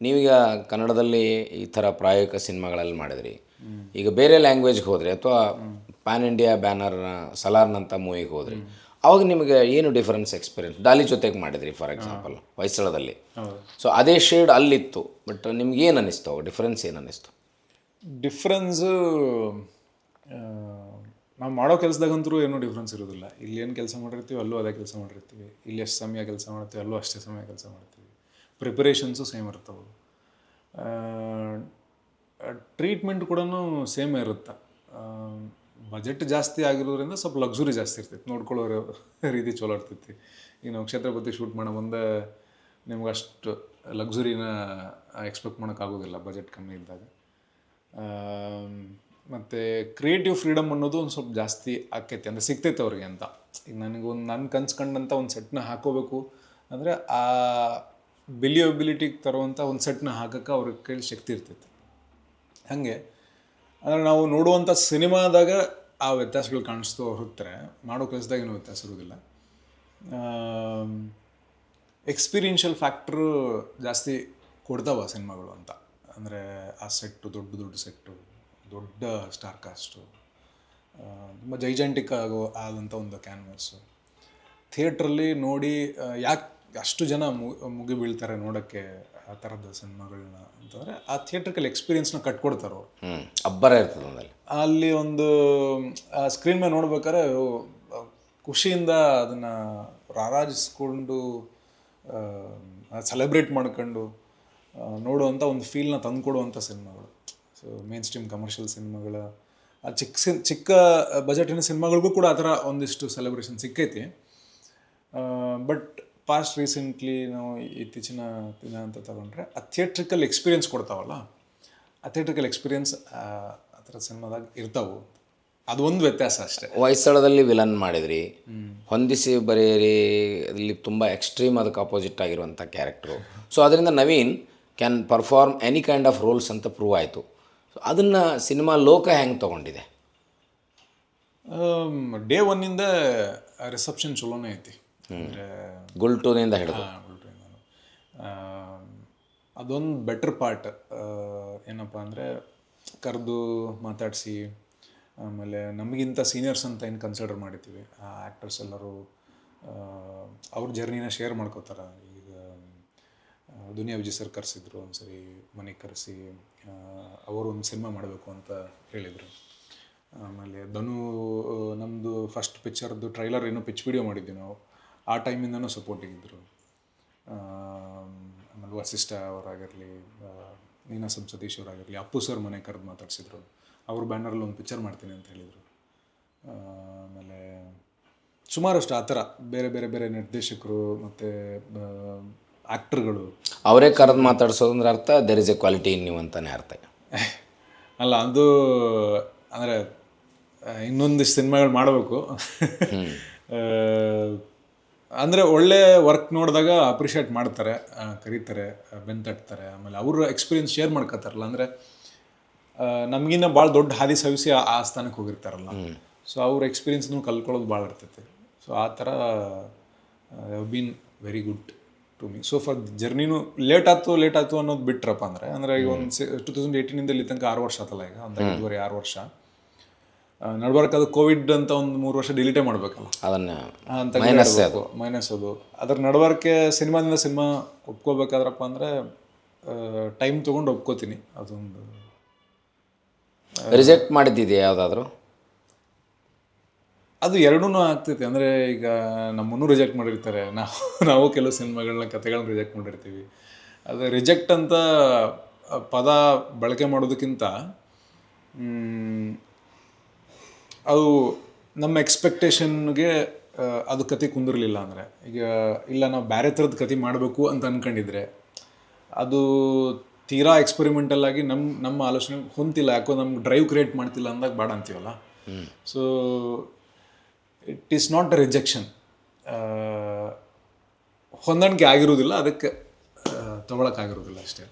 ನೀವೀಗ ಕನ್ನಡದಲ್ಲಿ ಈ ಥರ ಪ್ರಾಯೋಗಿಕ ಸಿನಿಮಾಗಳಲ್ಲಿ ಮಾಡಿದ್ರಿ, ಈಗ ಬೇರೆ ಲ್ಯಾಂಗ್ವೇಜ್ಗೆ ಹೋದರೆ ಅಥವಾ ಪ್ಯಾನ್ ಇಂಡಿಯಾ ಬ್ಯಾನರ್ನ ಸಲಾರ್ನಂಥ ಮೂವಿಗೆ ಹೋದ್ರಿ, ಅವಾಗ ನಿಮಗೆ ಏನು ಡಿಫರೆನ್ಸ್ ಎಕ್ಸ್ಪೀರಿಯನ್ಸ್? ಡಾಲಿ ಜೊತೆಗೆ ಮಾಡಿದ್ರಿ ಫಾರ್ ಎಕ್ಸಾಂಪಲ್ ಹೊಯ್ಸಳದಲ್ಲಿ, ಸೊ ಅದೇ ಶೇಡ್ ಅಲ್ಲಿತ್ತು, ಬಟ್ ನಿಮ್ಗೆ ಏನು ಅನ್ನಿಸ್ತು, ಅವಾಗ ಡಿಫ್ರೆನ್ಸ್ ಏನು ಅನ್ನಿಸ್ತು? ಡಿಫ್ರೆನ್ಸು ನಾವು ಮಾಡೋ ಕೆಲಸದಾಗಂತೂ ಏನೂ ಡಿಫ್ರೆನ್ಸ್ ಇರೋದಿಲ್ಲ. ಇಲ್ಲಿ ಏನು ಕೆಲಸ ಮಾಡಿರ್ತೀವಿ ಅಲ್ಲೂ ಅದೇ ಕೆಲಸ ಮಾಡಿರ್ತೀವಿ, ಇಲ್ಲಿ ಎಷ್ಟು ಸಮಯ ಕೆಲಸ ಮಾಡ್ತೀವಿ ಅಲ್ಲೂ ಅಷ್ಟೇ ಸಮಯ ಕೆಲಸ ಮಾಡ್ತೀವಿ. ಪ್ರಿಪರೇಷನ್ಸು ಸೇಮ್ ಇರ್ತವೆ, ಟ್ರೀಟ್ಮೆಂಟ್ ಕೂಡ ಸೇಮ್ ಇರುತ್ತೆ. ಬಜೆಟ್ ಜಾಸ್ತಿ ಆಗಿರೋದ್ರಿಂದ ಸ್ವಲ್ಪ ಲಕ್ಸುರಿ ಜಾಸ್ತಿ ಇರ್ತೈತಿ, ನೋಡ್ಕೊಳ್ಳೋ ರೀತಿ ಚಲೋ ಇರ್ತೈತಿ. ಈಗ ನಾವು ಕ್ಷೇತ್ರಪತಿ ಶೂಟ್ ಮಾಡೋ ಮುಂದೆ ನಿಮ್ಗೆ ಅಷ್ಟು ಲಕ್ಸುರಿನ ಎಕ್ಸ್ಪೆಕ್ಟ್ ಮಾಡೋಕ್ಕಾಗೋದಿಲ್ಲ ಬಜೆಟ್ ಕಮ್ಮಿ ಇದ್ದಾಗ. ಮತ್ತು ಕ್ರಿಯೇಟಿವ್ ಫ್ರೀಡಮ್ ಅನ್ನೋದು ಒಂದು ಸ್ವಲ್ಪ ಜಾಸ್ತಿ ಆಕೈತಿ, ಅಂದರೆ ಸಿಗ್ತೈತೆ ಅವ್ರಿಗೆ ಅಂತ. ಈಗ ನಾನು ಕನ್ಸ್ಕೊಂಡಂಥ ಒಂದು ಸೆಟ್ನ ಹಾಕೋಬೇಕು ಅಂದರೆ ಆ ಬಿಲಿಯಬಿಲಿಟಿಗೆ ತರುವಂಥ ಒಂದು ಸೆಟ್ನ ಹಾಕೋಕ್ಕೆ ಅವ್ರಿಗೆ ಕೈಲಿ ಶಕ್ತಿ ಇರ್ತೈತೆ. ಹಾಗೆ ಅಂದರೆ ನಾವು ನೋಡುವಂಥ ಸಿನಿಮಾದಾಗ ಆ ವ್ಯತ್ಯಾಸಗಳು ಕಾಣಿಸ್ತು ಹೊರತಾರೆ, ಮಾಡೋ ಕೆಲಸದಾಗ ಏನೂ ವ್ಯತ್ಯಾಸ ಇರೋದಿಲ್ಲ. ಎಕ್ಸ್ಪೀರಿಯನ್ಷಿಯಲ್ ಫ್ಯಾಕ್ಟ್ರು ಜಾಸ್ತಿ ಕೊಡ್ತಾವ ಸಿನಿಮಾಗಳು ಅಂತ. ಅಂದರೆ ಆ ಸೆಟ್ಟು ದೊಡ್ಡ ಸೆಟ್ಟು, ದೊಡ್ಡ ಸ್ಟಾರ್ ಕಾಸ್ಟು, ತುಂಬ ಜೈಜೆಂಟಿಕ್ ಆದಂಥ ಒಂದು ಕ್ಯಾನ್ವಾಸು. ಥಿಯೇಟ್ರಲ್ಲಿ ನೋಡಿ ಯಾಕೆ ಅಷ್ಟು ಜನ ಮುಗಿ ಬೀಳ್ತಾರೆ ನೋಡೋಕ್ಕೆ ಆ ಥರದ ಸಿನಿಮಾಗಳನ್ನ ಅಂತಂದರೆ ಆ ಥಿಯೇಟ್ರಿಕಲ್ ಎಕ್ಸ್ಪೀರಿಯನ್ಸ್ನ ಕಟ್ಕೊಡ್ತಾರೆ ಅವರು. ಅಬ್ಬರ ಇರ್ತದೆ ಅಲ್ಲಿ ಒಂದು ಸ್ಕ್ರೀನ್ ಮೇಲೆ ನೋಡ್ಬೇಕಾದ್ರೆ ಖುಷಿಯಿಂದ ಅದನ್ನು ರಾರಾಜಿಸ್ಕೊಂಡು ಸೆಲೆಬ್ರೇಟ್ ಮಾಡ್ಕೊಂಡು ನೋಡುವಂಥ ಒಂದು ಫೀಲ್ನ ತಂದುಕೊಡುವಂಥ ಸಿನಿಮಾಗಳು. ಸೊ ಮೇನ್ ಸ್ಟ್ರೀಮ್ ಕಮರ್ಷಿಯಲ್ ಸಿನಿಮಾಗಳ ಆ ಚಿಕ್ಕ ಬಜೆಟಿನ ಸಿನಿಮಾಗಳಿಗೂ ಕೂಡ ಆ ಥರ ಒಂದಿಷ್ಟು ಸೆಲೆಬ್ರೇಷನ್ ಸಿಕ್ಕೈತಿ. ಬಟ್ ಪಾಸ್ಟ್ ರೀಸೆಂಟ್ಲಿ ನಾವು ಇತ್ತೀಚಿನ ದಿನ ಅಂತ ತಗೊಂಡ್ರೆ ಆ ಥಿಯೇಟ್ರಿಕಲ್ ಎಕ್ಸ್ಪೀರಿಯನ್ಸ್ ಕೊಡ್ತಾವಲ್ಲ, ಆ ಥಿಯೇಟ್ರಿಕಲ್ ಎಕ್ಸ್ಪೀರಿಯನ್ಸ್ ಆ ಥರ ಸಿನಿಮಾದಾಗ ಇರ್ತಾವೆ. ಅದು ಒಂದು ವ್ಯತ್ಯಾಸ ಅಷ್ಟೇ. ಹೊಯ್ಸಳದಲ್ಲಿ ವಿಲನ್ ಮಾಡಿದ್ರಿ, ಹೊಂದಿಸಿ ಬರೆಯಿರಿ ಇಲ್ಲಿ ತುಂಬ ಎಕ್ಸ್ಟ್ರೀಮ್ ಅದಕ್ಕೆ ಅಪೋಸಿಟ್ ಆಗಿರುವಂಥ ಕ್ಯಾರೆಕ್ಟ್ರು. ಸೊ ಅದರಿಂದ Naveen can perform any kind of roles ಅಂತ ಪ್ರೂವ್ ಆಯಿತು. ಸೊ ಅದನ್ನು ಸಿನಿಮಾ ಲೋಕ ಹೆಂಗೆ ತೊಗೊಂಡಿದೆ? ಡೇ ಒನ್ನಿಂದ ರಿಸೆಪ್ಷನ್ ಚಲೋನೇ ಐತಿ. ಅಂದರೆ ಗುಲ್ಟೂನಿಂದ ಹಿಡಿದು ಅದೊಂದು ಬೆಟರ್ ಪಾರ್ಟ್ ಏನಪ್ಪ ಅಂದರೆ ಕರೆದು ಮಾತಾಡಿಸಿ, ಆಮೇಲೆ ನಮಗಿಂತ ಸೀನಿಯರ್ಸ್ ಅಂತ ಏನು ಕನ್ಸಿಡರ್ ಮಾಡಿದ್ದೀವಿ ಆ ಆ್ಯಕ್ಟರ್ಸ್ ಎಲ್ಲರೂ ಅವ್ರ ಜರ್ನಿನ ಶೇರ್ ಮಾಡ್ಕೋತಾರೆ. ಈಗ ದುನಿಯಾ ವಿಜಯ್ ಸರ್ ಕರೆಸಿದ್ರು ಒಂದ್ಸರಿ ಮನೆಗೆ ಕರೆಸಿ, ಅವರು ಒಂದು ಸಿನಿಮಾ ಮಾಡಬೇಕು ಅಂತ ಹೇಳಿದರು. ಆಮೇಲೆ ಧನು ನಮ್ಮದು ಫಸ್ಟ್ ಪಿಕ್ಚರ್ದು ಟ್ರೈಲರ್ ಏನೋ ಪಿಚ್ ವಿಡಿಯೋ ಮಾಡಿದ್ವಿ ನಾವು, ಆ ಟೈಮಿಂದನೂ ಸಪೋರ್ಟಿಗಿದ್ದರು. ಆಮೇಲೆ ವಸಿಷ್ಠ ಅವರಾಗಿರಲಿ, ನೀನಾ ಸತೀಶ್ ಅವರಾಗಿರಲಿ, ಅಪ್ಪು ಸರ್ ಮನೆ ಕರೆದು ಮಾತಾಡ್ಸಿದ್ರು, ಅವ್ರ ಬ್ಯಾನರಲ್ಲಿ ಒಂದು ಪಿಕ್ಚರ್ ಮಾಡ್ತೀನಿ ಅಂತ ಹೇಳಿದರು. ಆಮೇಲೆ ಸುಮಾರಷ್ಟು ಆ ಥರ ಬೇರೆ ನಿರ್ದೇಶಕರು ಮತ್ತು ಆ್ಯಕ್ಟರ್ಗಳು ಅವರೇ ಕರೆದು ಮಾತಾಡ್ಸೋದಂದ್ರೆ ಅರ್ಥ there is a quality in ನೀವು ಅಂತಲೇ ಅರ್ಥ. ಅಲ್ಲ, ಅದು ಅಂದರೆ ಇನ್ನೊಂದಿಷ್ಟು ಸಿನಿಮಾಗಳು ಮಾಡಬೇಕು. ಅಂದರೆ ಒಳ್ಳೆ ವರ್ಕ್ ನೋಡಿದಾಗ ಅಪ್ರಿಷಿಯೇಟ್ ಮಾಡ್ತಾರೆ, ಕರೀತಾರೆ, ಬೆಂತಟ್ತಾರೆ. ಆಮೇಲೆ ಅವ್ರ ಎಕ್ಸ್ಪೀರಿಯನ್ಸ್ ಶೇರ್ ಮಾಡ್ಕೋತಾರಲ್ಲ, ಅಂದರೆ ನಮಗಿನ್ನ ಭಾಳ ದೊಡ್ಡ ಹಾದಿ ಸವಿಸಿ ಆ ಸ್ಥಾನಕ್ಕೆ ಹೋಗಿರ್ತಾರಲ್ಲ, ಸೊ ಅವ್ರ ಎಕ್ಸ್ಪೀರಿಯನ್ಸ್ನೂ ಕಲ್ಕೊಳ್ಳೋದು ಭಾಳ ಇರ್ತೈತೆ. ಸೊ ಆ ಥರ have been very good to me so far. ಜರ್ನಿನೂ ಲೇಟ್ ಆಯ್ತು ಅನ್ನೋದು ಬಿಟ್ರಪ್ಪ ಅಂದರೆ ಈಗ ಒಂದು 2018 ಇಲ್ಲಿ ತನಕ 6 ವರ್ಷ ಆತಲ್ಲ, ಈಗ ಒಂದು 5.5-6 ವರ್ಷ ನಡ್ಬಾರ್ದು. ಅದು ಕೋವಿಡ್ ಅಂತ ಒಂದು 3 ವರ್ಷ ಡಿಲೀಟೇ ಮಾಡಬೇಕಲ್ಲ, ಅದನ್ನು ಅಂತ ಮೈನಸ್ ಅದು. ಅದ್ರ ನಡ್ಬಾರ್ಕೆ ಸಿನಿಮಾದಿಂದ ಸಿನಿಮಾ ಒಪ್ಕೋಬೇಕಾದ್ರಪ್ಪ ಅಂದರೆ ಟೈಮ್ ತೊಗೊಂಡು ಒಪ್ಕೋತೀನಿ. ಅದೊಂದು ರಿಜೆಕ್ಟ್ ಮಾಡಿದ್ದಿದೆ ಯಾವುದಾದ್ರೂ? ಅದು ಎರಡೂ ಆಗ್ತೈತಿ. ಅಂದರೆ ಈಗ ನಮ್ಮನ್ನು ರಿಜೆಕ್ಟ್ ಮಾಡಿರ್ತಾರೆ, ನಾವು ಕೆಲವು ಸಿನಿಮಾಗಳನ್ನ ಕತೆಗಳನ್ನ ರಿಜೆಕ್ಟ್ ಮಾಡಿರ್ತೀವಿ. ಅದು ರಿಜೆಕ್ಟ್ ಅಂತ ಪದ ಬಳಕೆ ಮಾಡೋದಕ್ಕಿಂತ ಅದು ನಮ್ಮ ಎಕ್ಸ್ಪೆಕ್ಟೇಷನ್ಗೆ ಅದು ಕತೆ ಕುಂದಿರಲಿಲ್ಲ ಅಂದರೆ, ಈಗ ಇಲ್ಲ ನಾವು ಬೇರೆ ಥರದ ಕತೆ ಮಾಡಬೇಕು ಅಂತ ಅಂದ್ಕೊಂಡಿದ್ರೆ ಅದು ತೀರಾ ಎಕ್ಸ್ಪೆರಿಮೆಂಟಲ್ ಆಗಿ ನಮ್ಮ ಆಲೋಚನೆ ಹೊಂತಿಲ್ಲ, ಯಾಕೋ ನಮ್ಗೆ ಡ್ರೈವ್ ಕ್ರಿಯೇಟ್ ಮಾಡ್ತಿಲ್ಲ ಅಂದಾಗ ಬೇಡ ಅಂತೀವಲ್ಲ. So it is not a rejection, ಹೊಂದಾಣಿಕೆ ಆಗಿರೋದಿಲ್ಲ, ಅದಕ್ಕೆ ತೊಗೊಳಕ್ಕಾಗಿರೋದಿಲ್ಲ ಅಷ್ಟೇ.